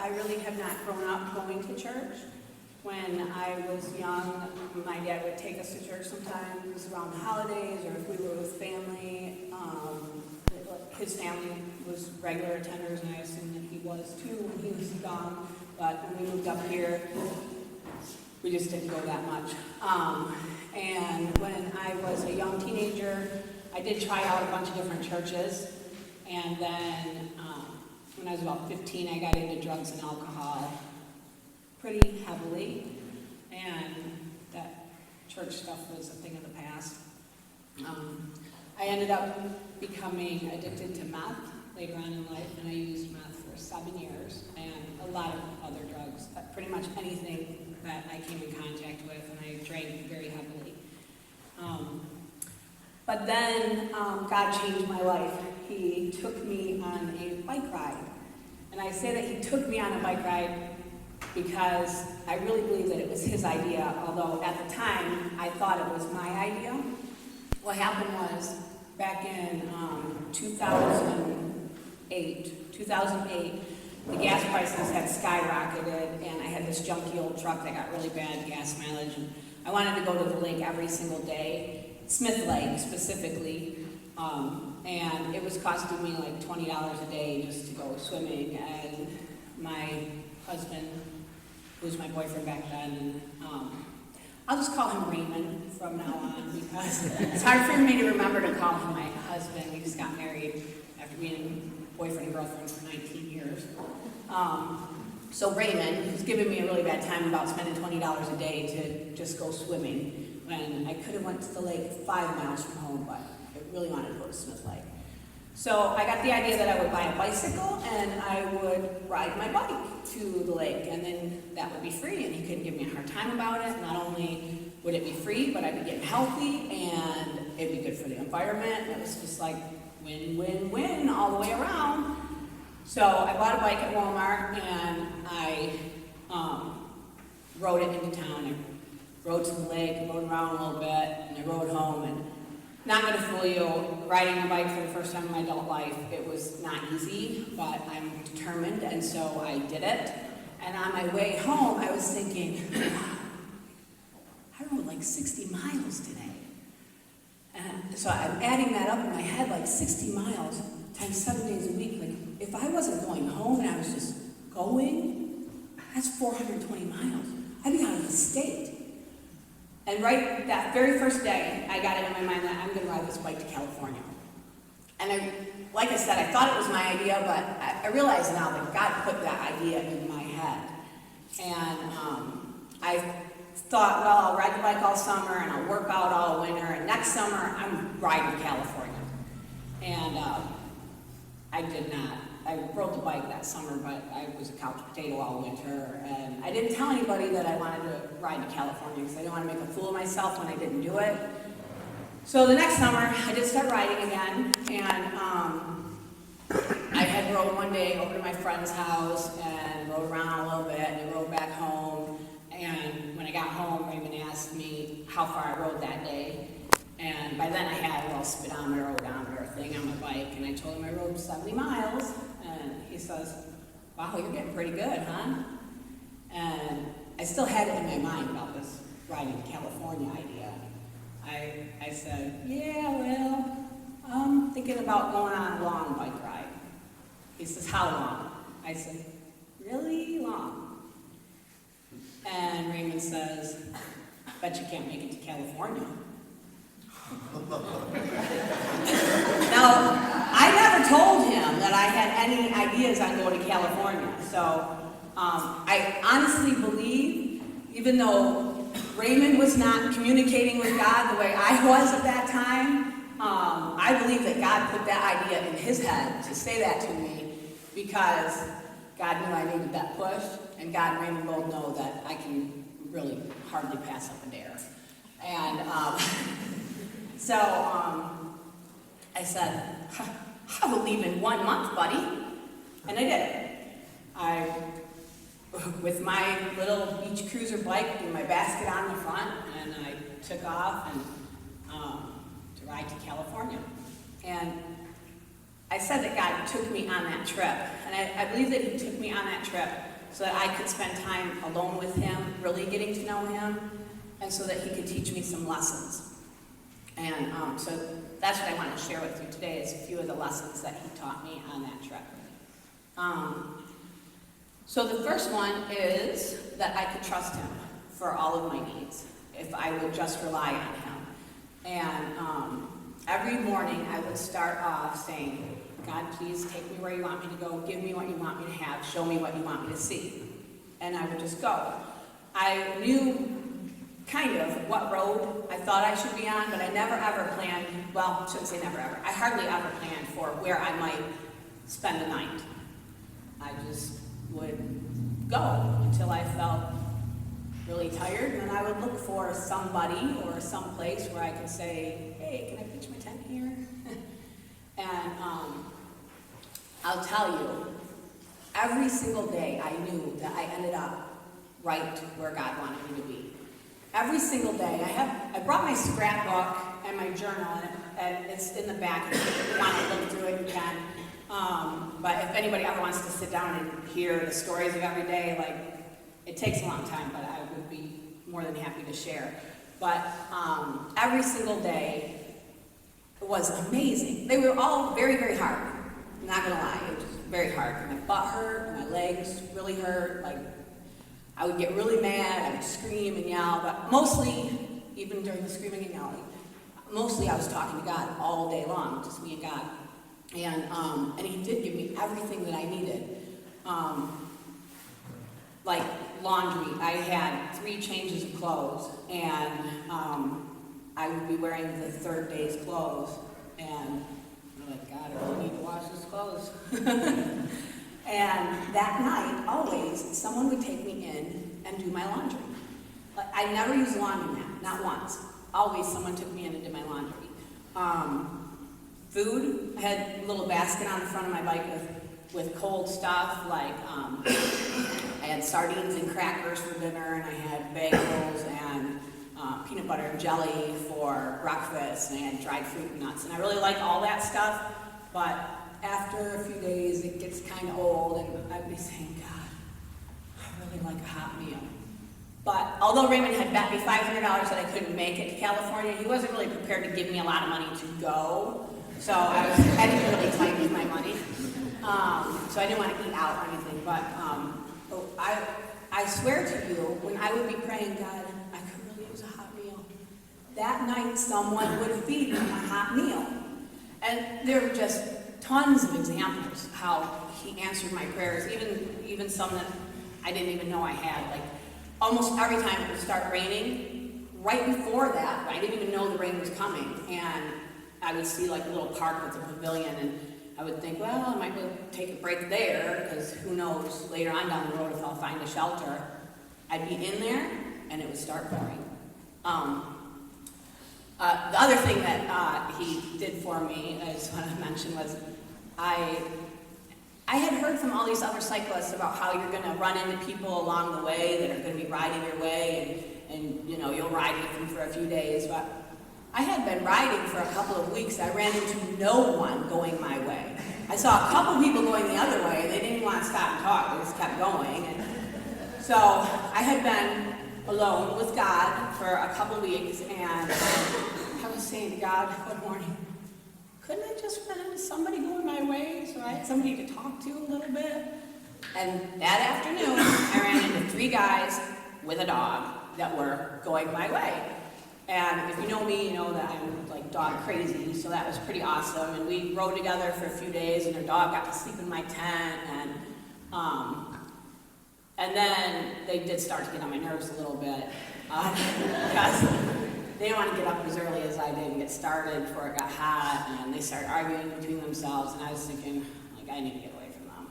I really have not grown up going to church. When I was young, my dad would take us to church sometimes around the holidays or if we were with family. His family was regular attenders, and I assume that he was too when he was young. But when we moved up here, we just didn't go that much. And when I was a young teenager, I did try out a bunch of different churches. And then when I was about 15, I got into drugs and alcohol pretty heavily. And that church stuff was a thing of the past. I ended up becoming addicted to meth later on in life, and I used meth for 7 years, and a lot of other drugs, pretty much anything that I came in contact with, and I drank very heavily. But then God changed my life. He took me on a bike ride. And I say that he took me on a bike ride because I really believe that it was his idea, although at the time I thought it was my idea. What happened was, back in 2008, the gas prices had skyrocketed, and I had this junky old truck that got really bad gas mileage, and I wanted to go to the lake every single day, Smith Lake specifically, and it was costing me like $20 a day just to go swimming, and my husband, who was my boyfriend back then, and I'll just call him Raymond from now on because it's hard for me to remember to call him my husband. We just got married after being boyfriend and girlfriend for 19 years. So Raymond, who's giving me a really bad time about spending $20 a day to just go swimming when I could have went to the lake 5 miles from home, but I really wanted to go to Smith Lake. So I got the idea that I would buy a bicycle and I would ride my bike to the lake, and then that would be free, and he couldn't give me a hard time about it. Not only would it be free, but I'd be getting healthy, and it'd be good for the environment. It was just like win, win, win all the way around. So I bought a bike at Walmart, and I rode it into town. I rode to the lake, rode around a little bit, and I rode home. And not going to fool you, riding a bike for the first time in my adult life, it was not easy, but I'm determined, and so I did it. And on my way home, I was thinking, I rode like 60 miles today. And so I'm adding that up in my head, like 60 miles times 7 days a week. Like, if I wasn't going home and I was just going, that's 420 miles. I'd be out of the state. And right that very first day, I got it in my mind that I'm going to ride this bike to California. And like I said, I thought it was my idea, but I realize now that God put that idea in my head. And I thought, well, I'll ride the bike all summer, and I'll work out all winter, and next summer, I'm riding to California. And I did not. I rode the bike that summer, but I was a couch potato all winter, and I didn't tell anybody that I wanted to ride to California because I didn't want to make a fool of myself when I didn't do it. So the next summer, I did start riding again, and I had rode one day over to my friend's house and rode around a little bit, and I rode back home, and when I got home, Raymond asked me how far I rode that day. And by then I had a little speedometer, odometer thing on my bike, and I told him I rode 70 miles, and he says, wow, you're getting pretty good, huh? And I still had it in my mind about this riding to California idea. I said, yeah, well, I'm thinking about going on a long bike ride. He says, how long? I said, really long. And Raymond says, bet you can't make it to California. Now, I never told him that I had any ideas on going to California, so I honestly believe, even though Raymond was not communicating with God the way I was at that time, I believe that God put that idea in his head to say that to me because God knew I needed that push, and God and Raymond both know that I can really hardly pass up a dare. And so I said, I will leave in 1 month, buddy. And I did it. With my little beach cruiser bike with my basket on the front, and I took off and to ride to California. And I said that God took me on that trip. And I believe that he took me on that trip so that I could spend time alone with him, really getting to know him, and so that he could teach me some lessons. And so that's what I want to share with you today, is a few of the lessons that he taught me on that trip. So the first one is that I could trust him for all of my needs, if I would just rely on him. And every morning I would start off saying, God, please take me where you want me to go, give me what you want me to have, show me what you want me to see. And I would just go. I knew kind of what road I thought I should be on, but I never ever planned, well, I shouldn't say never ever, I hardly ever planned for where I might spend the night. I just would go until I felt really tired, and then I would look for somebody or some place where I could say, hey, can I pitch my tent here? And I'll tell you, every single day I knew that I ended up right where God wanted me to be. Every single day. I brought my scrapbook and my journal, and it's in the back. If you want to look through it, you can. But if anybody ever wants to sit down and hear the stories of every day, like, it takes a long time, but I would be more than happy to share. But every single day was amazing. They were all very, very hard. I'm not gonna lie, it was very hard. My butt hurt, my legs really hurt. Like, I would get really mad, I would scream and yell, but mostly, even during the screaming and yelling, mostly I was talking to God all day long, just me and God. And he did give me everything that I needed. Like laundry, I had 3 changes of clothes, and I would be wearing the third day's clothes, and I'm like, God, I really need to wash these clothes. And that night, always, someone would take me in and do my laundry. Like, I never used a laundromat, not once. Always someone took me in and did my laundry. Food, I had a little basket on the front of my bike with cold stuff, like I had sardines and crackers for dinner, and I had bagels and peanut butter and jelly for breakfast, and I had dried fruit and nuts. And I really like all that stuff, but after a few days, it gets kind of old, and I'd be saying, God, I really like a hot meal. But although Raymond had bet me $500 that I couldn't make it to California, he wasn't really prepared to give me a lot of money to go. So I didn't really tight with my money. So I didn't want to eat out or anything. But I swear to you, when I would be praying, God, I could really use a hot meal. That night, someone would feed me a hot meal. And there were just tons of examples how he answered my prayers, even some that I didn't even know I had. Like, almost every time it would start raining, right before that, I didn't even know the rain was coming, and I would see like a little park with a pavilion, and I would think, well, I might be able to take a break there, because who knows, later on down the road if I'll find a shelter. I'd be in there, and it would start pouring. The other thing that he did for me, I just want to mention, was I had heard from all these other cyclists about how you're going to run into people along the way that are going to be riding your way, and you know, you'll ride with them for a few days. But I had been riding for a couple of weeks. I ran into no one going my way. I saw a couple people going the other way, and they didn't want to stop and talk. They just kept going. And so I had been alone with God for a couple of weeks, and I was saying to God one morning, couldn't I just run into somebody going my way so I had somebody to talk to a little bit? And that afternoon, I ran into 3 guys with a dog that were going my way. And if you know me, you know that I'm like dog crazy, so that was pretty awesome. And we rode together for a few days, and our dog got to sleep in my tent. And then they did start to get on my nerves a little bit, because they didn't want to get up as early as I did and get started before it got hot, and they started arguing between themselves, and I was thinking, like, I need to get away from them.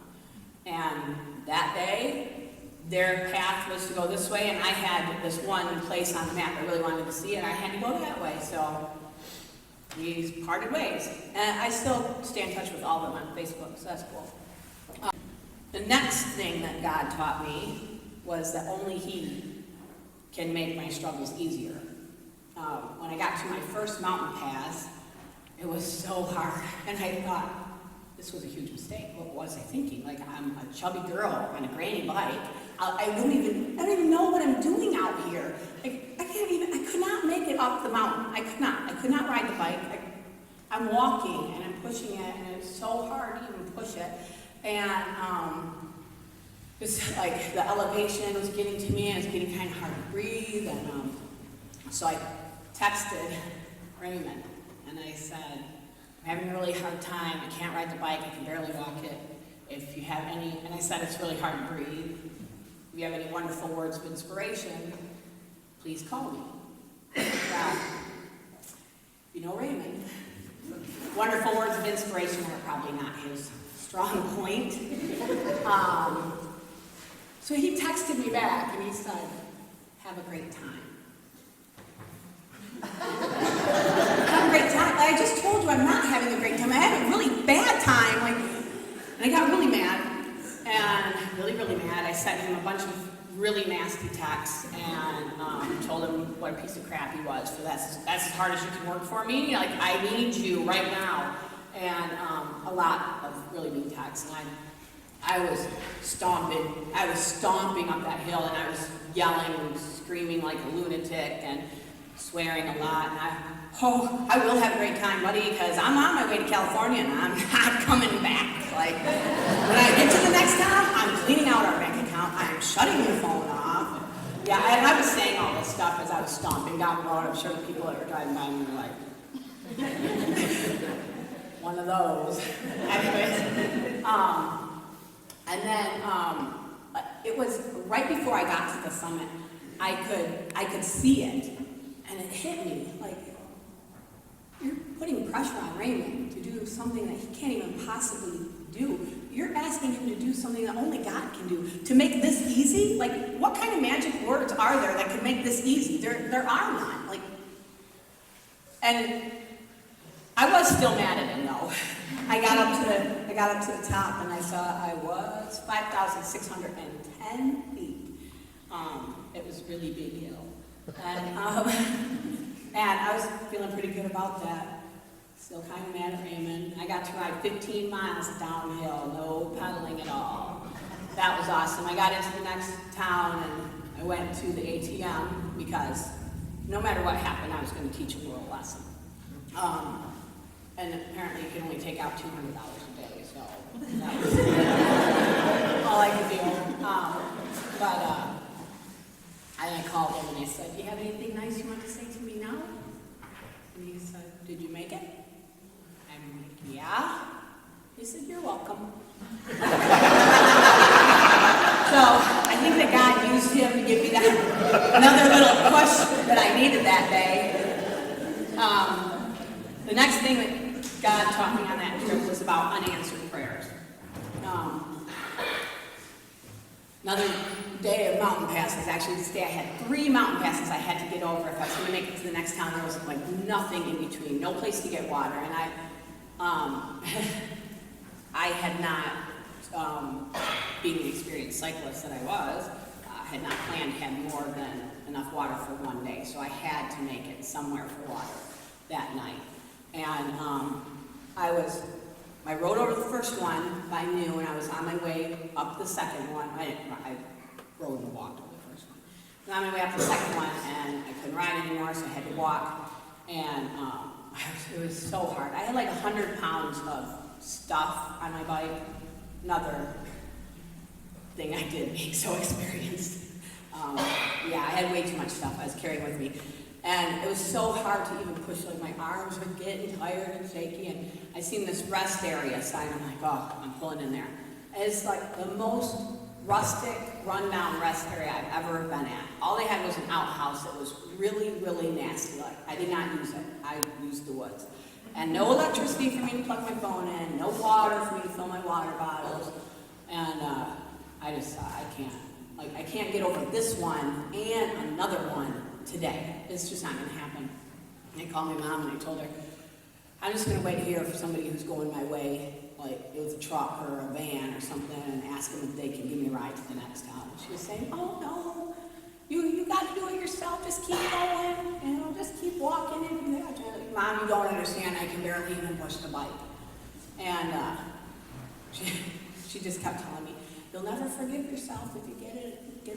And that day, their path was to go this way, and I had this one place on the map I really wanted to see, and I had to go that way, so we parted ways. And I still stay in touch with all of them on Facebook, so that's cool. The next thing that God taught me was that only He can make my struggles easier. When I got to my first mountain pass, it was so hard, and I thought, this was a huge mistake. What was I thinking? Like, I'm a chubby girl on a granny bike. I don't even know what I'm doing out here. Like, I could not make it up the mountain. I could not ride the bike. I'm walking and I'm pushing it, and it's so hard to even push it. And it's like the elevation was getting to me, and it's getting kind of hard to breathe. And so I texted Raymond, and I said, I'm having a really hard time. I can't ride the bike. I can barely walk it. If you have any, and I said it's really hard to breathe. If you have any wonderful words of inspiration, please call me. Well, you know Raymond. Wonderful words of inspiration are probably not his strong point. So he texted me back and he said, have a great time. Have a great time. I just told you I'm not having a great time. I had a really bad time. And I got really mad. And really, really mad. I sent him a bunch of really nasty texts and told him what a piece of crap he was. So that's as hard as you can work for me. Like, I need you right now. And a lot of really mean texts. And I was stomping up that hill, and I was yelling and screaming like a lunatic and swearing a lot. And I will have a great time, buddy, because I'm on my way to California and I'm not coming back. Like, when I get to the next town, I'm cleaning out our bank account. I'm shutting your phone off. Yeah, and I was saying all this stuff as I was stomping down the road. I'm sure the people that were driving by me were like, one of those. Anyways, and then it was right before I got to the summit. I could see it, and it hit me like, you're putting pressure on Raymond to do something that he can't even possibly do. You're asking him to do something that only God can do. To make this easy? Like, what kind of magic words are there that can make this easy? There are none. Like, and I was still mad at him though. I got up to the top and I saw I was 5,610 feet. It was a really big hill. And I was feeling pretty good about that. Still kind of mad at Raymond. I got to ride 15 miles downhill, no pedaling at all. That was awesome. I got into the next town and I went to the ATM because no matter what happened, I was going to teach a moral lesson. And apparently you can only take out $200 a day, so that was all I could do. I called him and I said, do you have anything nice you want to say to me now? And he said, did you make it? I'm like, yeah. He said, you're welcome. So I think that God used him to give me that another little push that I needed that day. The next thing that God taught me on that trip was about unanswered prayers. Another day of mountain passes. Actually, this day I had 3 mountain passes I had to get over. If I was going to make it to the next town, there was like nothing in between, no place to get water. And I had not, being the experienced cyclist that I was, had not planned to have more than enough water for one day. So I had to make it somewhere for water that night. And I rode over the first one by noon. I was on my way up the second one. I rode and walked over the first one. I was on my way up the second one, and I couldn't ride anymore, so I had to walk. And it was so hard. I had like 100 pounds of stuff on my bike. Another thing I did being so experienced. Yeah, I had way too much stuff I was carrying with me. And it was so hard to even push, like my arms were getting tired and shaky, and I seen this rest area sign, I'm like, oh, I'm pulling in there. And it's like the most rustic, rundown rest area I've ever been at. All they had was an outhouse that was really, really nasty. Like, I did not use it, I used the woods. And no electricity for me to plug my phone in, no water for me to fill my water bottles. And I just thought, I can't get over this one and another one today. It's just not going to happen. And I called my mom and I told her, I'm just going to wait here for somebody who's going my way, like it was a truck or a van or something, and ask them if they can give me a ride to the next town. She was saying, oh no, you got to do it yourself. Just keep going, just keep walking. And Mom, you don't understand. I can barely even push the bike. And she just kept telling me, you'll never forgive yourself if you get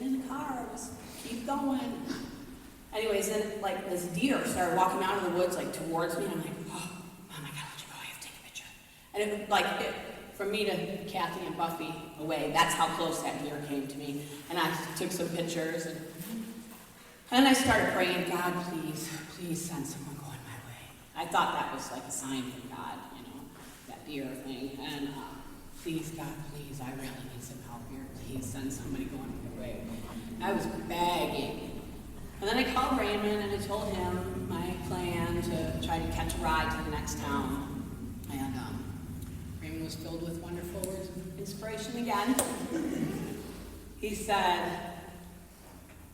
in the car, just keep going. Anyways, then like this deer started walking out of the woods like towards me, and I'm like, oh, Mom, I gotta let you go, I have to take a picture. And from me to Kathy and Buffy away, that's how close that deer came to me. And I took some pictures, and then I started praying, God, please send someone going my way. I thought that was like a sign from God, that deer thing. And please, God, please, I really need some help here. Please send somebody going my way. I was begging. And then I called Raymond and I told him my plan to try to catch a ride to the next town. And Raymond was filled with wonderful words of inspiration again. He said,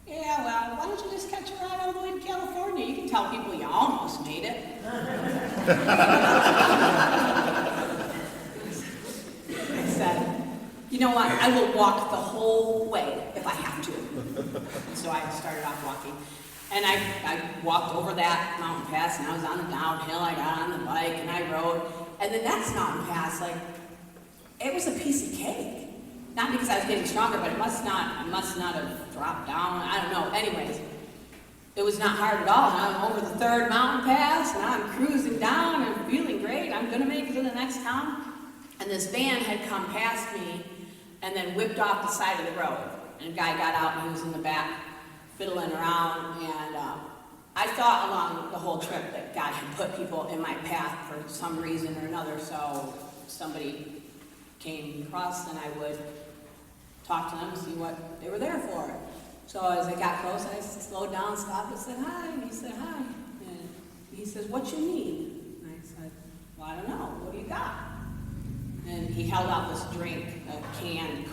yeah, well, why don't you just catch a ride all the way to California? You can tell people you almost made it. I said, you know what, I will walk the whole way if I have to. So I started off walking. And I walked over that mountain pass, and I was on the downhill. I got on the bike, and I rode. And the next mountain pass, it was a piece of cake. Not because I was getting stronger, but I must not have dropped down. I don't know. Anyways, it was not hard at all. And I'm over the third mountain pass, and I'm cruising down, and I'm feeling great. I'm going to make it to the next town. And this van had come past me and then whipped off the side of the road. And a guy got out, and he was in the back fiddling around. And I thought along the whole trip that God had put people in my path for some reason or another. So somebody came across, and I would talk to them, see what they were there for. So as I got close, I slowed down, stopped, and said hi. And he said hi. And he says, what you need? And I said, well, I don't know. What do you got? And he held out this drink, a canned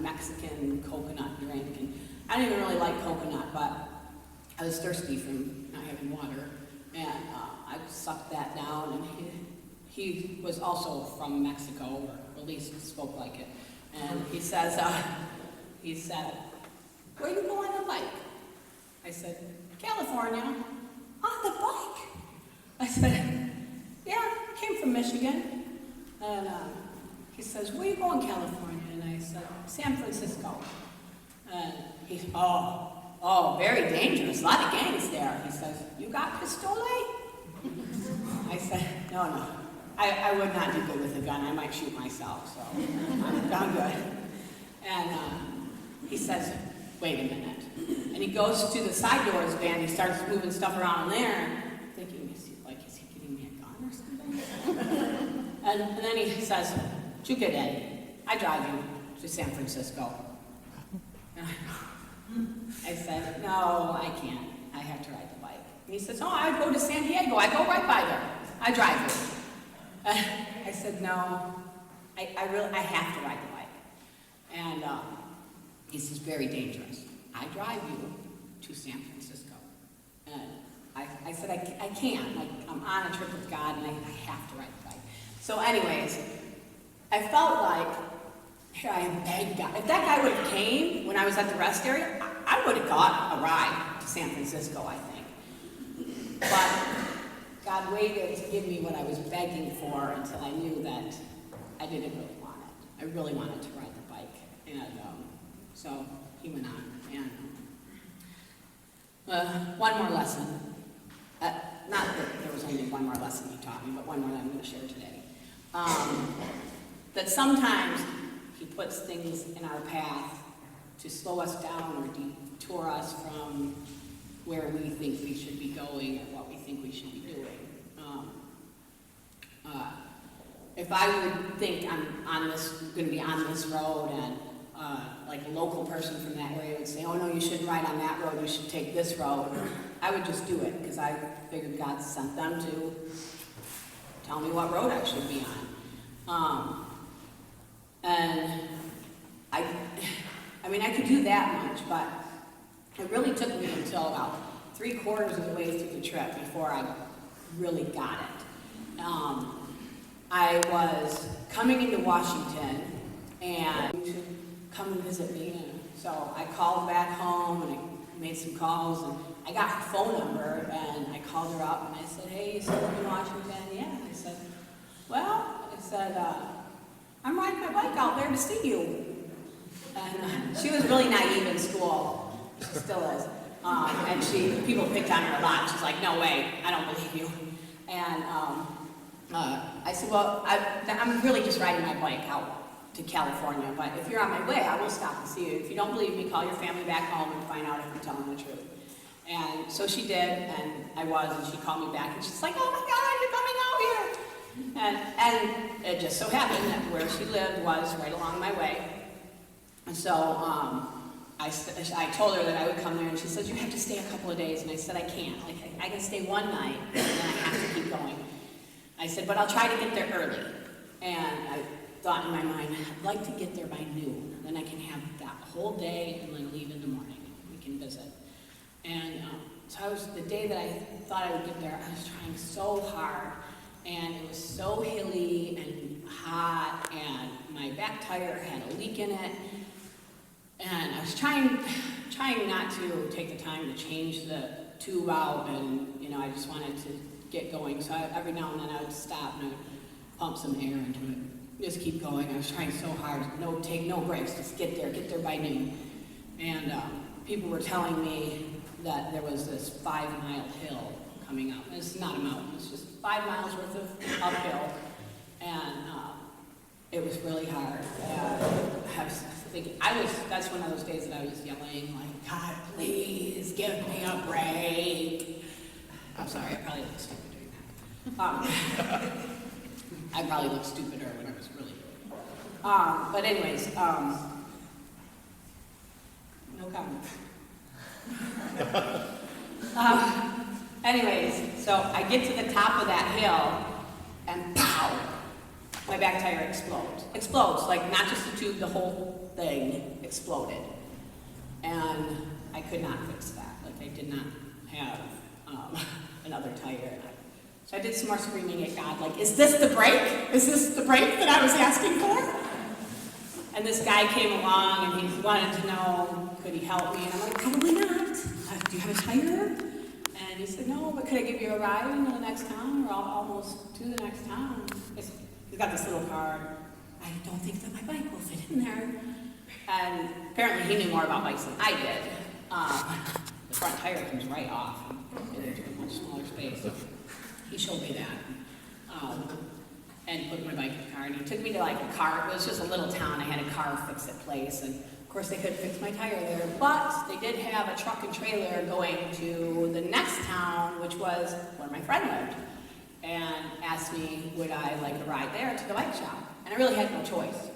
Mexican coconut drink. And I didn't even really like coconut, but I was thirsty from not having water. And I sucked that down. And he was also from Mexico, or at least spoke like it. And he said, where you go on the bike? I said, California. On the bike? I said, yeah, came from Michigan. And he says, where you going, California? And I said, San Francisco. And he said, oh, very dangerous, a lot of gangs there. He says, you got pistole? I said, no. I would not do good with a gun. I might shoot myself, so I'm good. And he says, wait a minute. And he goes to the side door of his van. He starts moving stuff around in there, thinking, is he giving me a gun or something? And then he says, you get Eddie. I drive you to San Francisco. And I said, no, I can't. I have to ride the bike. And he says, I go to San Diego. I go right by there. I drive you. I said, no, I have to ride the bike. And he says, very dangerous. I drive you to San Francisco. And I said, I can't. I'm on a trip with God, and I have to ride the bike. So anyways, I felt like, here I am begging God. If that guy would have came when I was at the rest area, I would have got a ride to San Francisco, I think. But God waited to give me what I was begging for until I knew that I didn't really want it. I really wanted to ride the bike. And so he went on. And one more lesson. Not that there was only one more lesson he taught me, but one more that I'm going to share today. That sometimes he puts things in our path to slow us down or detour us from where we think we should be going or what we think we should be doing. If I would think I'm going to be on this road, and like a local person from that area would say, oh no, you shouldn't ride on that road, you should take this road, I would just do it because I figured God sent them to tell me what road I should be on. And I could do that much, but it really took me until about 3/4 of the way through the trip before I really got it. I was coming into Washington, and you should come and visit me. And so I called back home, and I made some calls, and I got her phone number, and I called her up, and I said, hey, you still in Washington? Yeah. I said, I'm riding my bike out there to see you. And she was really naive in school. She still is. And people picked on her a lot. She's like, no way, I don't believe you. And I said, well, I'm really just riding my bike out to California, but if you're on my way, I will stop and see you. If you don't believe me, call your family back home and find out if I'm telling the truth. And so she did, and I was, and she called me back, and she's like, oh my God, you're coming out here. And it just so happened that where she lived was right along my way. And so I told her that I would come there, and she said, you have to stay a couple of days. And I said, I can't. Like, I can stay one night, and then I have to keep going. I said, but I'll try to get there early. And I thought in my mind, I'd like to get there by noon. Then I can have that whole day and then leave in the morning. We can visit. And so the day that I thought I would get there, I was trying so hard. And it was so hilly and hot, and my back tire had a leak in it. And I was trying not to take the time to change the tube out, and I just wanted to get going. So every now and then I would stop and I would pump some air into it, just keep going. I was trying so hard, take no breaks, just get there by noon. And people were telling me that there was this 5-mile hill coming up. It's not a mountain, it's just 5 miles worth of uphill. And it was really hard. I was thinking, that's one of those days that I was yelling, like, God, please give me a break. I'm sorry, I probably look stupid doing that. I probably looked stupider when I was really doing. But anyways, no comment. Anyways, so I get to the top of that hill, and pow! My back tire explodes. Explodes, like not just the tube, the whole thing exploded. And I could not fix that. Like I did not have another tire. So I did some more screaming at God, like, is this the brake? Is this the brake that I was asking for? And this guy came along and he wanted to know, could he help me? And I'm like, probably not. Do you have a tire? And he said, no, but could I give you a ride into the next town? We're almost to the next town. He's got this little car. I don't think that my bike will fit in there. And apparently he knew more about bikes than I did. The front tire comes right off into a much smaller space. So he showed me that. And put my bike in the car. And he took me to like a car. It was just a little town. I had a car fix-it place. And of course they couldn't fix my tire there. But they did have a truck and trailer going to the next town, which was where my friend lived. And asked me, would I like a ride there to the bike shop? And I really had no choice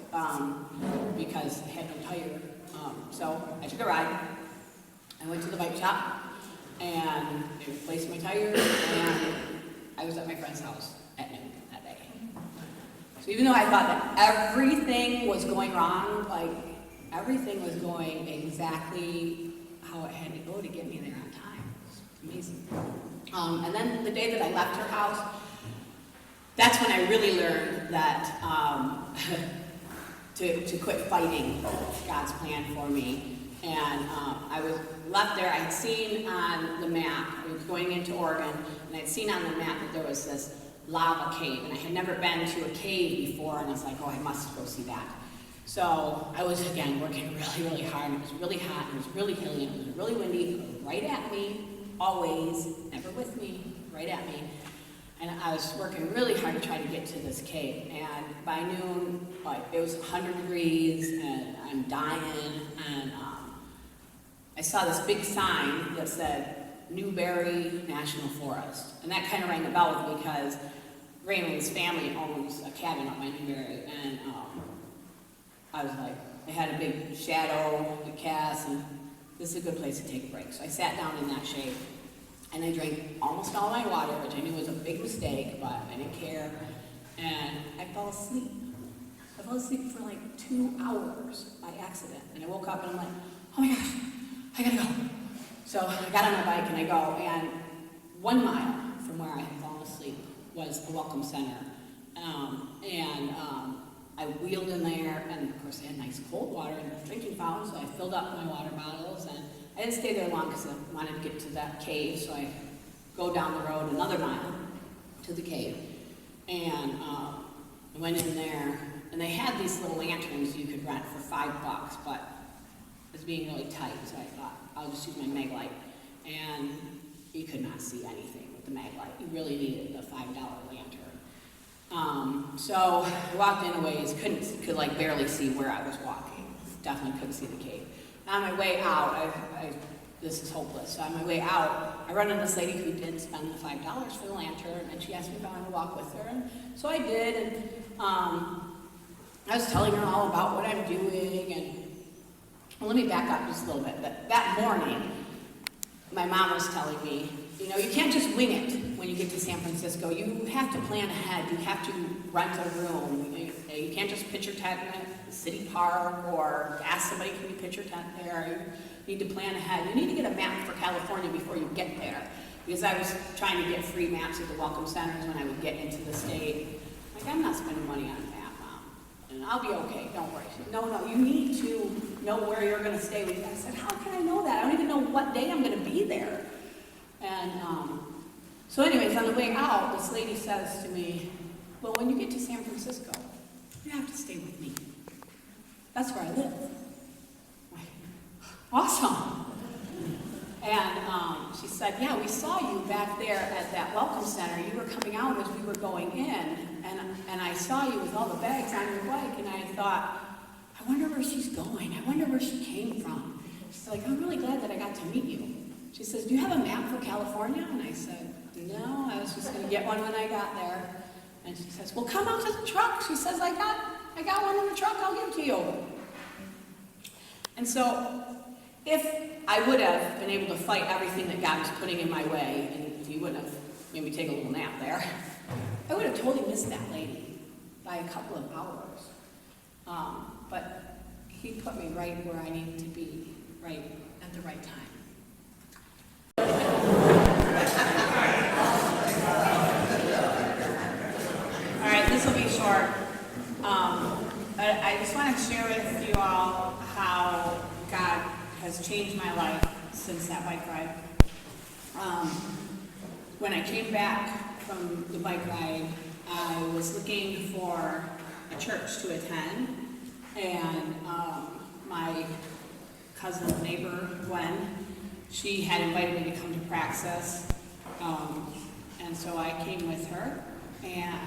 because I had no tire. So I took a ride. I went to the bike shop and they replaced my tire, and I was at my friend's house at noon that day. So even though I thought that everything was going wrong, like everything was going exactly how it had to go to get me there on time. It's amazing. And then the day that I left her house, that's when I really learned that to quit fighting God's plan for me. And I was left there. I had seen on the map, I was going into Oregon, and I'd seen on the map that there was this lava cave, and I had never been to a cave before, and I was like, oh, I must go see that. So I was, again, working really, really hard, and it was really hot, and it was really hilly, and it was really windy. It was right at me, always, never with me, right at me. And I was working really hard to try to get to this cave. And by noon, like, it was 100 degrees, and I'm dying. And I saw this big sign that said, Newberry National Forest. And that kind of rang a bell with me because Raymond's family owns a cabin up by Newberry. And I was like, it had a big shadow, a cast, and this is a good place to take a break. So I sat down in that shade. And I drank almost all my water, which I knew was a big mistake, but I didn't care. And I fell asleep. I fell asleep for like 2 hours by accident. And I woke up and I'm like, oh my gosh, I gotta go. So I got on my bike and I go, and 1 mile from where I had fallen asleep was the Welcome Center. I wheeled in there, and of course they had nice cold water in the drinking fountain, so I filled up my water bottles, and I didn't stay there long because I wanted to get to that cave, so I go down the road another mile to the cave. And I went in there, and they had these little lanterns you could rent for $5, but it was being really tight, so I thought, I'll just use my mag light. And you could not see anything with the mag light. You really needed the $5 lantern. So I walked in a ways, could like barely see where I was walking. Definitely couldn't see the cave. On my way out, this is hopeless. So on my way out, I run into this lady who did spend the $5 for the lantern, and she asked me if I wanted to walk with her. And so I did, and I was telling her all about what I'm doing. And well, let me back up just a little bit. That morning, my mom was telling me, you know, you can't just wing it when you get to San Francisco. You have to plan ahead. You have to rent a room. You can't just pitch your tent in a city park or ask somebody, can you pitch your tent there? You need to plan ahead. You need to get a map for California before you get there. Because I was trying to get free maps at the Welcome Centers when I would get into the state. Like, I'm not spending money on a map, Mom. And I'll be okay, don't worry. She said, no, you need to know where you're going to stay. I said, how can I know that? I don't even know what day I'm going to be there. And so anyways, on the way out, this lady says to me, well, when you get to San Francisco, you have to stay with me. That's where I live. Awesome. And she said, yeah, we saw you back there at that Welcome Center. You were coming out as we were going in, and I saw you with all the bags on your bike, and I thought, I wonder where she's going. I wonder where she came from. She's like, I'm really glad that I got to meet you. She says, do you have a map for California? And I said, no, I was just going to get one when I got there. And she says, well, come out to the truck. She says, I got one in the truck. I'll give it to you. And so if I would have been able to fight everything that God was putting in my way, and if he wouldn't have made me take a little nap there, I would have totally missed that lady by a couple of hours. But he put me right where I needed to be, right at the right time. All right, this will be short. I just want to share with you all how God has changed my life since that bike ride. When I came back from the bike ride, I was looking for a church to attend, and my cousin, neighbor, Gwen, she had invited me to come to Praxis, and so I came with her, and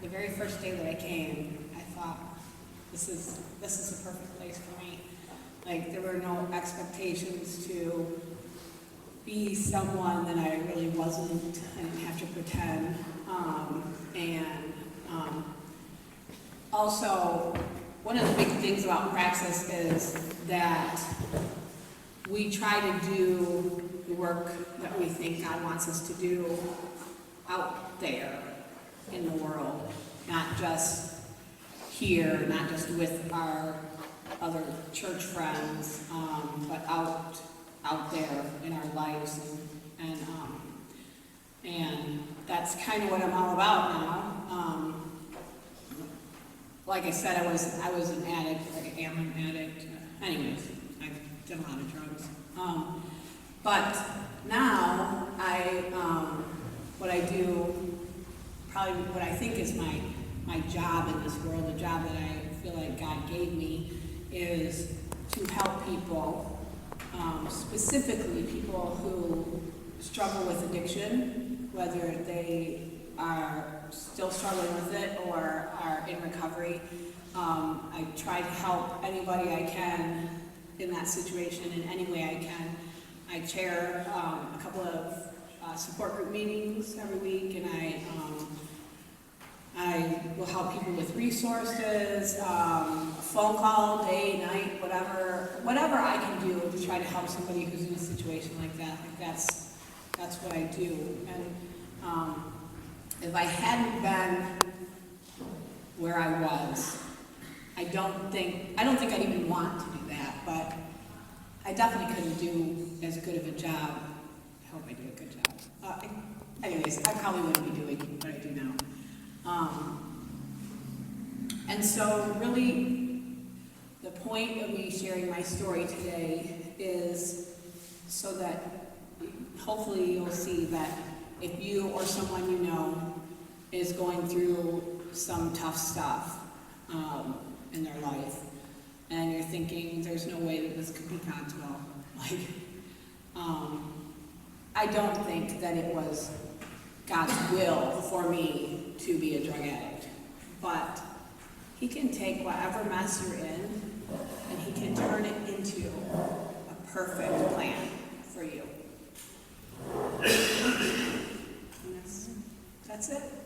the very first day that I came, I thought, this is the perfect place for me. Like, there were no expectations to be someone that I really wasn't. I didn't have to pretend. Also, one of the big things about Praxis is that we try to do the work that we think God wants us to do out there in the world, not just here, not just with our other church friends, but out there in our lives, and that's kind of what I'm all about now. Like I said, I was an addict, like I am an addict. Anyways, I've done a lot of drugs. But now what I do, probably what I think is my job in this world, the job that I feel like God gave me, is to help people, specifically people who struggle with addiction, whether they are still struggling with it or are in recovery. I try to help anybody I can in that situation in any way I can. I chair a couple of support group meetings every week, and I will help people with resources, a phone call, day, night, whatever I can do to try to help somebody who's in a situation like that. Like that's what I do. And if I hadn't been where I was, I don't think I'd even want to do that, but I definitely couldn't do as good of a job. I hope I do a good job. Anyways, I probably wouldn't be doing what I do now. And so really, the point of me sharing my story today is so that hopefully you'll see that if you or someone you know is going through some tough stuff, in their life. And you're thinking, there's no way that this could be God's will. Like, I don't think that it was God's will for me to be a drug addict. But He can take whatever mess you're in and He can turn it into a perfect plan for you. And that's it.